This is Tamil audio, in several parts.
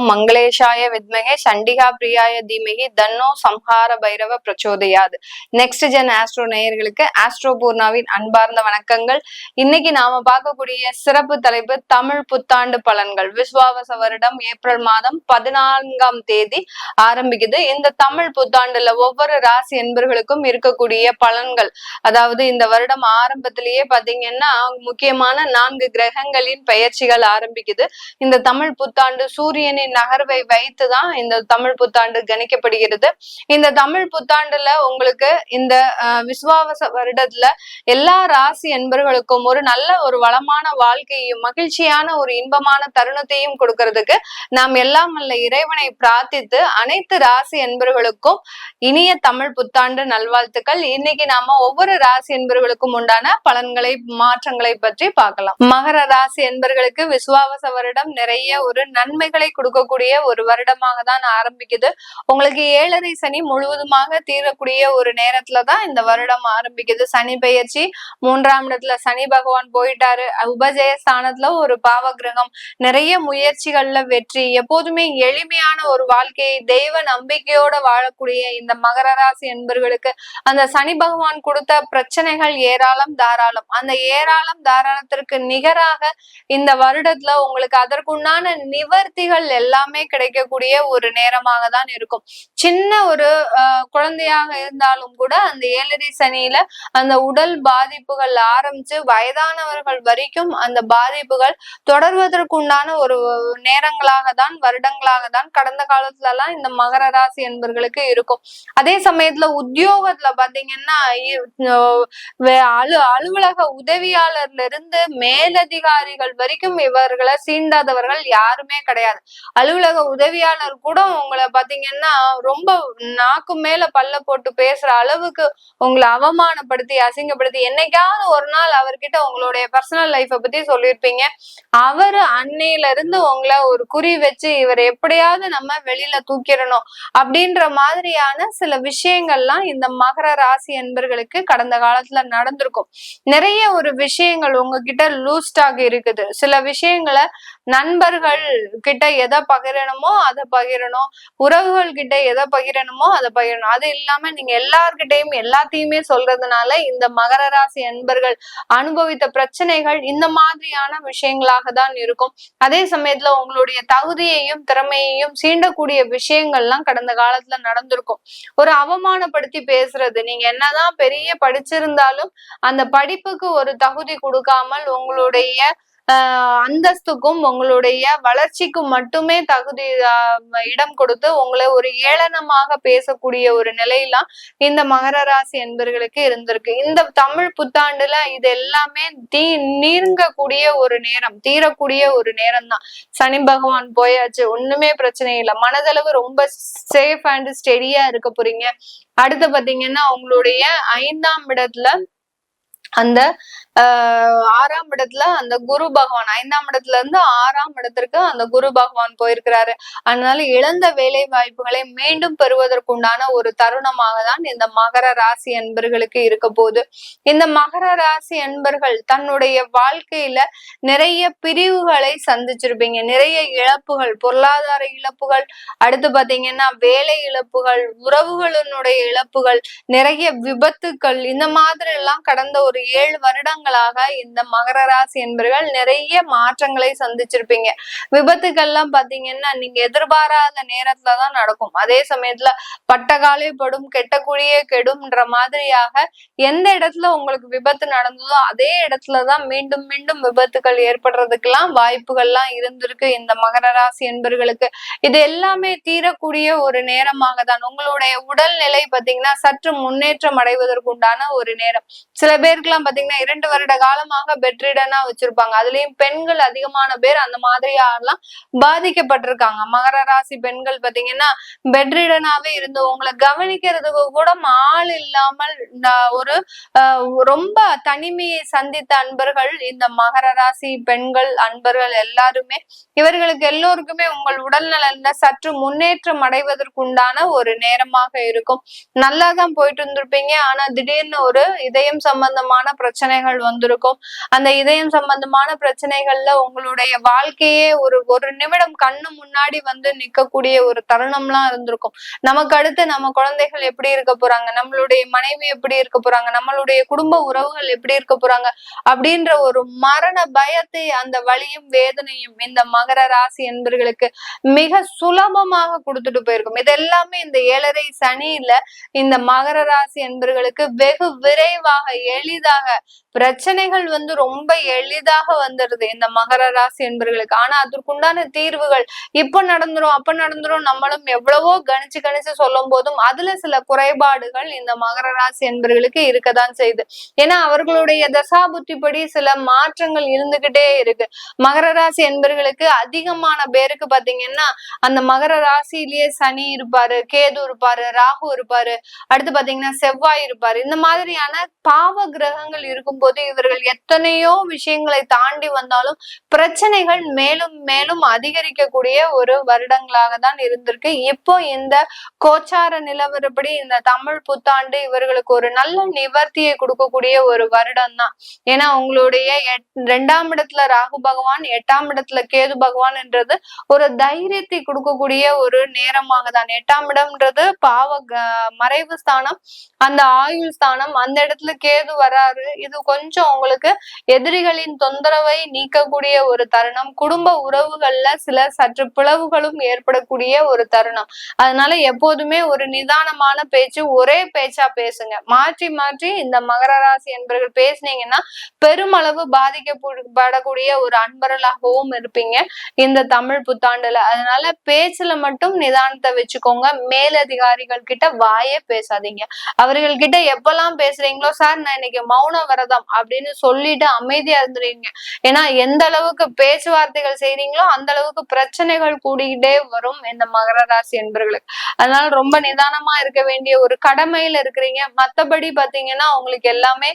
ஓம் மங்களேஷாய வித்மகே சண்டிகா பிரியாய தீமகி தன்னோ சம்ஹார பைரவ பிரச்சோதயாது. நெக்ஸ்ட் ஜென் ஆஸ்ட்ரோ நேயர்களுக்கு ஆஸ்ட்ரோ பூர்ணாவின் அன்பார்ந்த வணக்கங்கள். இன்னைக்கு நாம பார்க்கக்கூடிய சிறப்பு தலைப்பு தமிழ் புத்தாண்டு பலன்கள். விஸ்வாவச வருடம் ஏப்ரல் மாதம் 14ஆம் தேதி ஆரம்பிக்குது. இந்த தமிழ் புத்தாண்டுல ஒவ்வொரு ராசி என்பர்களுக்கும் இருக்கக்கூடிய பலன்கள், அதாவது இந்த வருடம் ஆரம்பத்திலேயே பாத்தீங்கன்னா முக்கியமான 4 கிரகங்களின் பெயர்ச்சிகள் ஆரம்பிக்குது. இந்த தமிழ் புத்தாண்டு சூரியனின் நகர்வை வைத்துதான் இந்த தமிழ் புத்தாண்டு கணிக்கப்படுகிறது. இந்த தமிழ் புத்தாண்டுல உங்களுக்கு இந்த விஸ்வாவச வருடத்துல எல்லா ராசி என்பர்களுக்கும் ஒரு நல்ல ஒரு வளமான வாழ்க்கையும் மகிழ்ச்சியான ஒரு இன்பமான தருணத்தையும் கொடுக்கறதுக்கு நாம் எல்லாம் வல்ல இறைவனை பிரார்த்தித்து அனைத்து ராசி என்பர்களுக்கும் இனிய தமிழ் புத்தாண்டு நல்வாழ்த்துக்கள். இன்னைக்கு நாம ஒவ்வொரு ராசி என்பர்களுக்கும் உண்டான பலன்களை மாற்றங்களை பற்றி பார்க்கலாம். மகர ராசி என்பர்களுக்கு விஸ்வாவச வருடம் நிறைய ஒரு நன்மைகளை கொடுக்கக்கூடிய ஒரு வருடமாக தான் ஆரம்பிக்குது. உங்களுக்கு 7.5 சனி முழுவதுமாக தீரக்கூடிய ஒரு நேரத்துலதான் இந்த வருடம் ஆரம்பிக்குது. சனி பெயர்ச்சி 3ஆம் இடத்துல சனி பகவான் போயிட்டாரு. உபஜய ஸ்தானத்துல ஒரு பாவ கிரகம், நிறைய முயற்சிகள்ல வெற்றி, எப்போதுமே எளிமையான ஒரு வாழ்க்கையை தெய்வ நம்பிக்கையோட வாழக்கூடிய இந்த மகர ராசி என்பர்களுக்கு அந்த சனி பகவான் கொடுத்த பிரச்சனைகள் ஏராளம் தாராளம். அந்த ஏராளம் தாராளத்திற்கு நிகராக இந்த வருடத்துல உங்களுக்கு அதற்குண்டான நிவர்த்திகள் எல்லாமே கிடைக்கக்கூடிய ஒரு நேரமாக தான் இருக்கும். சின்ன ஒரு குழந்தையாக இருந்தாலும் கூட அந்த 7.5 சனியில அந்த உடல் பாதிப்புகள் ஆரம்பிச்சு வயதானவர்கள் வரைக்கும் அந்த பாதிப்புகள் தொடர்வதற்குண்டான ஒரு நேரங்களாக தான் வருடங்களாக தான் கடந்த காலத்துல எல்லாம் இந்த மகர ராசி என்பர்களுக்கு இருக்கும். அதே சமயத்துல உத்தியோகத்துல பாத்தீங்கன்னா அலுவலக உதவியாளர்ல இருந்து மேலதிகாரிகள் வரைக்கும் இவர்களை சீண்டாதவர்கள் யாருமே கிடையாது. அலுவலக உதவியாளர் கூட உங்களை பாத்தீங்கன்னா ரொம்ப நாக்கு மேல பல்ல போட்டு பேசுற அளவுக்கு உங்களை அவமானப்படுத்தி அசிங்கப்படுத்தி என்னைக்காவது ஒரு நாள் அவர்கிட்ட உங்களுடைய பர்சனல் லைஃப பத்தி சொல்லியிருப்பீங்க. அவரு அன்னையில இருந்து உங்களை ஒரு குறி வச்சு இவர் எப்படியாவது நம்ம வெளியில தூக்கிடணும் அப்படின்ற மாதிரியான சில விஷயங்கள்லாம் இந்த மகர ராசி என்பர்களுக்கு கடந்த காலத்துல நடந்திருக்கும். நிறைய ஒரு விஷயங்கள் உங்ககிட்ட லூஸ் ஸ்டாக் இருக்குது. சில விஷயங்களை நண்பர்கள் கிட்ட எதை பகிரணுமோ அதை பகிரணும், உறவுகள் கிட்ட எதை பகிரணுமோ அதை பகிரணும். அது இல்லாம நீங்க எல்லார்கிட்டையும் எல்லாத்தையுமே சொல்றதுனால இந்த மகர ராசி அன்பர்கள் அனுபவித்த பிரச்சனைகள் இந்த மாதிரியான விஷயங்களாக தான் இருக்கும். அதே சமயத்துல உங்களுடைய தகுதியையும் திறமையையும் சீண்டக்கூடிய விஷயங்கள்லாம் கடந்த காலத்துல நடந்திருக்கும். ஒரு அவமானப்படுத்தி பேசுறது, நீங்க என்னதான் பெரிய படிச்சிருந்தாலும் அந்த படிப்புக்கு ஒரு தகுதி கொடுக்காமல் உங்களுடைய அந்தஸ்துக்கும் உங்களுடைய வளர்ச்சிக்கும் மட்டுமே தகுதி இடம் கொடுத்து உங்களை ஒரு ஏளனமாக பேசக்கூடிய ஒரு நிலையெல்லாம் இந்த மகர ராசி என்பர்களுக்கு இருந்திருக்கு. இந்த தமிழ் புத்தாண்டுல இது எல்லாமே நீங்கக்கூடிய ஒரு நேரம், தீரக்கூடிய ஒரு நேரம் தான். சனி பகவான் போயாச்சு, ஒண்ணுமே பிரச்சனை இல்லை, மனதளவு ரொம்ப சேஃப் அண்ட் ஸ்டெடியா இருக்க போறீங்க. அடுத்து பாத்தீங்கன்னா உங்களுடைய 5ஆம் இடத்துல அந்த 6ஆம் இடத்துல அந்த குரு பகவான் 5ஆம் இடத்துல இருந்து 6ஆம் இடத்திற்கு அந்த குரு பகவான் போயிருக்கிறாரு. அதனால இழந்த வேலை வாய்ப்புகளை மீண்டும் பெறுவதற்குண்டான ஒரு தருணமாக தான் இந்த மகர ராசி அன்பர்களுக்கு இருக்க போகுது. இந்த மகர ராசி அன்பர்கள் தன்னுடைய வாழ்க்கையில நிறைய பிரிவுகளை சந்திச்சிருப்பீங்க. நிறைய இழப்புகள், பொருளாதார இழப்புகள், அடுத்து பாத்தீங்கன்னா வேலை இழப்புகள், உறவுகளினுடைய இழப்புகள், நிறைய விபத்துக்கள், இந்த மாதிரி எல்லாம் கடந்த ஒரு 7 வருடங்களாக இந்த மகர ராசி என்பர்கள் நிறைய மாற்றங்களை சந்திச்சிருப்பீங்க. விபத்துக்கள்லாம் பாத்தீங்கன்னா நீங்க எதிர்பாராத நேரத்துலதான் நடக்கும். அதே சமயத்துல பட்டகாலே படும் கெட்ட குழியே கெடும்ன்ற மாதிரியாக எந்த இடத்துல உங்களுக்கு விபத்து நடந்ததோ அதே இடத்துலதான் மீண்டும் மீண்டும் விபத்துகள் ஏற்படுறதுக்கெல்லாம் வாய்ப்புகள்லாம் இருந்திருக்கு இந்த மகர ராசி என்பர்களுக்கு. இது எல்லாமே தீரக்கூடிய ஒரு நேரமாக தான். உங்களுடைய உடல்நிலை பாத்தீங்கன்னா சற்று முன்னேற்றம் அடைவதற்குண்டான ஒரு நேரம். சில பேருக்குலாம் பாத்தீங்கன்னா 2 வருட காலமாக பெட்ரிடனா வச்சிருப்பாங்க. அதுலயும் பெண்கள் அதிகமான பேர் அந்த மாதிரியாலாம் பாதிக்கப்பட்டிருக்காங்க. மகர ராசி பெண்கள் பாத்தீங்கன்னா பெட்ரிடனாவே இருந்து உங்களை கவனிக்கிறதுக்கு கூட ஆள் இல்லாமல் ஒரு ரொம்ப தனிமையை சந்தித்த அன்பர்கள் இந்த மகர ராசி பெண்கள் அன்பர்கள் எல்லாருமே. இவர்களுக்கு எல்லோருக்குமே உங்கள் உடல்நலன்ல சற்று முன்னேற்றம் அடைவதற்குண்டான ஒரு நேரமாக இருக்கும். நல்லாதான் போயிட்டு இருந்திருப்பீங்க. ஆனா திடீர்னு ஒரு இதயம் சம்பந்தமான பிரச்சனைகள் வந்திருக்கும். அந்த இதயம் சம்பந்தமான பிரச்சனைகள்ல உங்களுடைய வாழ்க்கையே ஒரு நிமிடம் கண்ணு முன்னாடி வந்து நிக்கக்கூடிய ஒரு தருணம்லாம் இருந்திருக்கும். நமக்கு அடுத்து நம்ம குழந்தைகள் எப்படி இருக்க போறாங்க, நம்மளுடைய மனைவி எப்படி இருக்க போறாங்க, நம்மளுடைய குடும்ப உறவுகள் எப்படி இருக்க போறாங்க அப்படின்ற ஒரு மரண பயத்தை, அந்த வலியும் வேதனையும் இந்த மகர ராசி என்பர்களுக்கு மிக சுலபமாக கொடுத்துட்டு போயிருக்கும். இதெல்லாமே இந்த 7.5 சனியில இந்த மகர ராசி என்பர்களுக்கு வெகு விரைவாக எளிதாக பிரச்சனைகள் வந்து ரொம்ப எளிதாக வந்துடுது இந்த மகர ராசி என்பர்களுக்கு. ஆனா அதற்குண்டான தீர்வுகள் இப்ப நடந்துரும் அப்ப நடந்துரும் நம்மளும் எவ்வளவோ கணிச்சு சொல்லும் போதும் அதுல சில குறைபாடுகள் இந்த மகர ராசி என்பர்களுக்கு இருக்கதான் செய்யுது. ஏன்னா அவர்களுடைய தசாபுத்திப்படி சில மாற்றங்கள் இருந்துகிட்டே இருக்கு. மகர ராசி என்பர்களுக்கு அதிகமான பேருக்கு பாத்தீங்கன்னா அந்த மகர ராசியிலேயே சனி இருப்பாரு, கேது இருப்பாரு, ராகு இருப்பாரு, அடுத்து பாத்தீங்கன்னா செவ்வாய் இருப்பாரு. இந்த மாதிரியான பாவ கிரகங்கள் இருக்கும்போது இவர்கள் எத்தனையோ விஷயங்களை தாண்டி வந்தாலும் பிரச்சனைகள் மேலும் மேலும் அதிகரிக்கக்கூடிய ஒரு வருடங்களாக தான் இருந்திருக்கு. இப்போ இந்த கோச்சார நிலவரப்படி இந்த தமிழ் புத்தாண்டு இவர்களுக்கு ஒரு நல்ல நிவர்த்தியை கொடுக்கக்கூடிய ஒரு வருடம் தான். ஏன்னா உங்களுடைய 2ஆம் இடத்துல ராகு பகவான், 8ஆம் இடத்துல கேது பகவான் என்றது ஒரு தைரியத்தை கொடுக்கக்கூடிய ஒரு நேரமாக தான். 8ஆம் இடம்ன்றது பாவ மறைவு ஸ்தானம், அந்த ஆயுள் ஸ்தானம், அந்த இடத்துல கேது வராரு. இது கொஞ்சம் உங்களுக்கு எதிரிகளின் தொந்தரவை நீக்கக்கூடிய ஒரு தருணம், குடும்ப உறவுகள்ல சில சற்று பிளவுகளும் ஏற்படக்கூடிய ஒரு தருணம். அதனால எப்போதுமே ஒரு நிதானமான பேச்சு, ஒரே பேச்சா பேசுங்க. மாற்றி மாற்றி இந்த மகர ராசி என்பவர்கள் பேசினீங்கன்னா பெருமளவு பாதிக்கப்படக்கூடிய ஒரு அன்பர்களாகவும் இருப்பீங்க இந்த தமிழ் புத்தாண்டுல. அதனால பேச்சுல மட்டும் நிதானத்தை வச்சுக்கோங்க. மேலதிகாரிகள் கிட்ட வாயே பேசாதீங்க. அவர்கள் கிட்ட எப்பெல்லாம் பேசுறீங்களோ, சார் நான் இன்னைக்கு மௌன விரதம் அப்படின்னு சொல்லிட்டு அமைதியா இருந்துருவீங்க. ஏன்னா எந்த அளவுக்கு பேச்சுவார்த்தைகள் செய்றீங்களோ அந்த அளவுக்கு பிரச்சனைகள் கூடிக்கிட்டே வரும் இந்த மகர ராசி என்பர்களுக்கு. அதனால ரொம்ப நிதானமா இருக்க வேண்டிய ஒரு கடமையில இருக்கிறீங்க. மத்தபடி பாத்தீங்கன்னா உங்களுக்கு எல்லாமே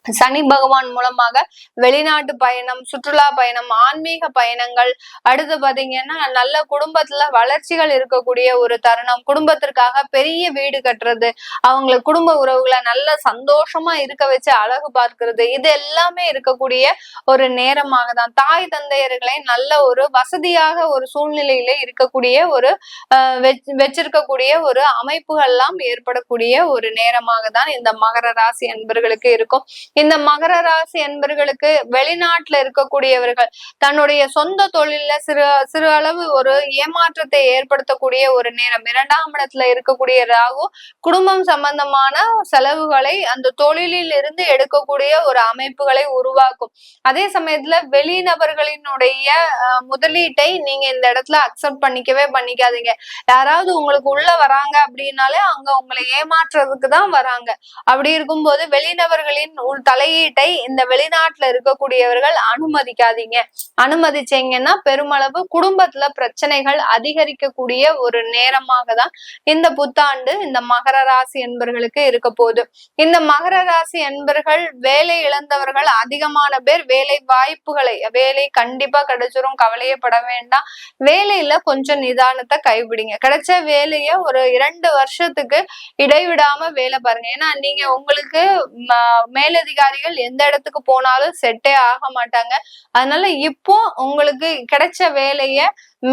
சனி பகவான் மூலமாக வெளிநாட்டு பயணம், சுற்றுலா பயணம், ஆன்மீக பயணங்கள், அடுத்து பாத்தீங்கன்னா நல்ல குடும்பத்துல வளர்ச்சிகள் இருக்கக்கூடிய ஒரு தருணம், குடும்பத்திற்காக பெரிய வீடு கட்டுறது, அவங்களுக்கு குடும்ப உறவுகளை நல்ல சந்தோஷமா இருக்க வச்சு அழகு பார்க்கிறது, இது எல்லாமே இருக்கக்கூடிய ஒரு நேரமாக தான். தாய் தந்தையர்களை நல்ல ஒரு வசதியாக ஒரு சூழ்நிலையில இருக்கக்கூடிய ஒரு வச்சிருக்கக்கூடிய ஒரு அமைப்புகள்லாம் ஏற்படக்கூடிய ஒரு நேரமாக தான் இந்த மகர ராசி என்பர்களுக்கு இருக்கும். இந்த மகர ராசி என்பர்களுக்கு வெளிநாட்டுல இருக்கக்கூடியவர்கள் தன்னுடைய சொந்த தொழில சிறு அளவு ஒரு ஏமாற்றத்தை ஏற்படுத்தக்கூடிய ஒரு நேரம். 2ஆம் இடத்துல இருக்கக்கூடிய ராகு குடும்பம் சம்பந்தமான செலவுகளை அந்த தொழிலில் இருந்து எடுக்கக்கூடிய ஒரு அமைப்புகளை உருவாக்கும். அதே சமயத்துல வெளிநபர்களினுடைய முதலீட்டை நீங்க இந்த இடத்துல அக்செப்ட் பண்ணிக்காதீங்க. யாராவது உங்களுக்கு உள்ள வராங்க அப்படின்னாலே அங்க உங்களை ஏமாற்றுறதுக்கு தான் வராங்க. அப்படி இருக்கும்போது வெளிநபர்களின் தலையீட்டை இந்த வெளிநாட்டுல இருக்கக்கூடியவர்கள் அனுமதிக்காதீங்க. அனுமதிச்சீங்கன்னா பெருமளவு குடும்பத்துல பிரச்சனைகள் அதிகரிக்கக்கூடிய ஒரு நேரமாக தான் இந்த புத்தாண்டு இந்த மகர ராசி என்பர்களுக்கு இருக்க போகுது. இந்த மகர ராசி என்பர்கள் வேலை இழந்தவர்கள் அதிகமான பேர் வேலை வாய்ப்புகளை, வேலை கண்டிப்பா கிடைச்சிரும், கவலையே பட வேண்டாம். வேலையில கொஞ்சம் நிதானத்தை கைவிடுங்க. கிடைச்ச வேலைய ஒரு 2 வருஷத்துக்கு இடைவிடாம வேலை பாருங்க. ஏன்னா நீங்க உங்களுக்கு மேலதிகாரிகள் எந்த இடத்துக்கு போனாலும் செட்டே ஆக மாட்டாங்க. அதனால இப்போ உங்களுக்கு கிடைச்ச வேலைய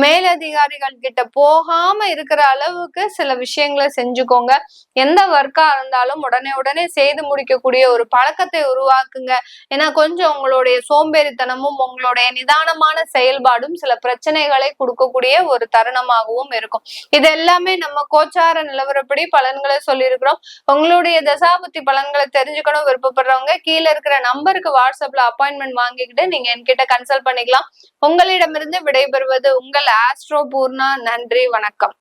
மேலதிகாரிகள் கிட்ட போகாம இருக்கிற அளவுக்கு சில விஷயங்களை செஞ்சுக்கோங்க. எந்த ஒர்க்கா இருந்தாலும் உடனே செய்து முடிக்கக்கூடிய ஒரு பழக்கத்தை உருவாக்குங்க. ஏன்னா கொஞ்சம் உங்களுடைய சோம்பேறித்தனமும் உங்களுடைய நிதானமான செயல்பாடும் சில பிரச்சனைகளை கொடுக்கக்கூடிய ஒரு தருணமாகவும் இருக்கும். இது எல்லாமே நம்ம கோச்சார நிலவரப்படி பலன்களை சொல்லியிருக்கிறோம். உங்களுடைய தசாபுத்தி பலன்களை தெரிஞ்சுக்கணும் விருப்பப்படுறவங்க கீழே இருக்கிற நம்பருக்கு வாட்ஸ்அப்ல அப்பாயின்மெண்ட் வாங்கிக்கிட்டு நீங்க என்கிட்ட கன்சல்ட் பண்ணிக்கலாம். உங்களிடமிருந்து விடைபெறுவது உங்கள் ஆஸ்ட்ரோ பூர்ணா. நன்றி, வணக்கம்.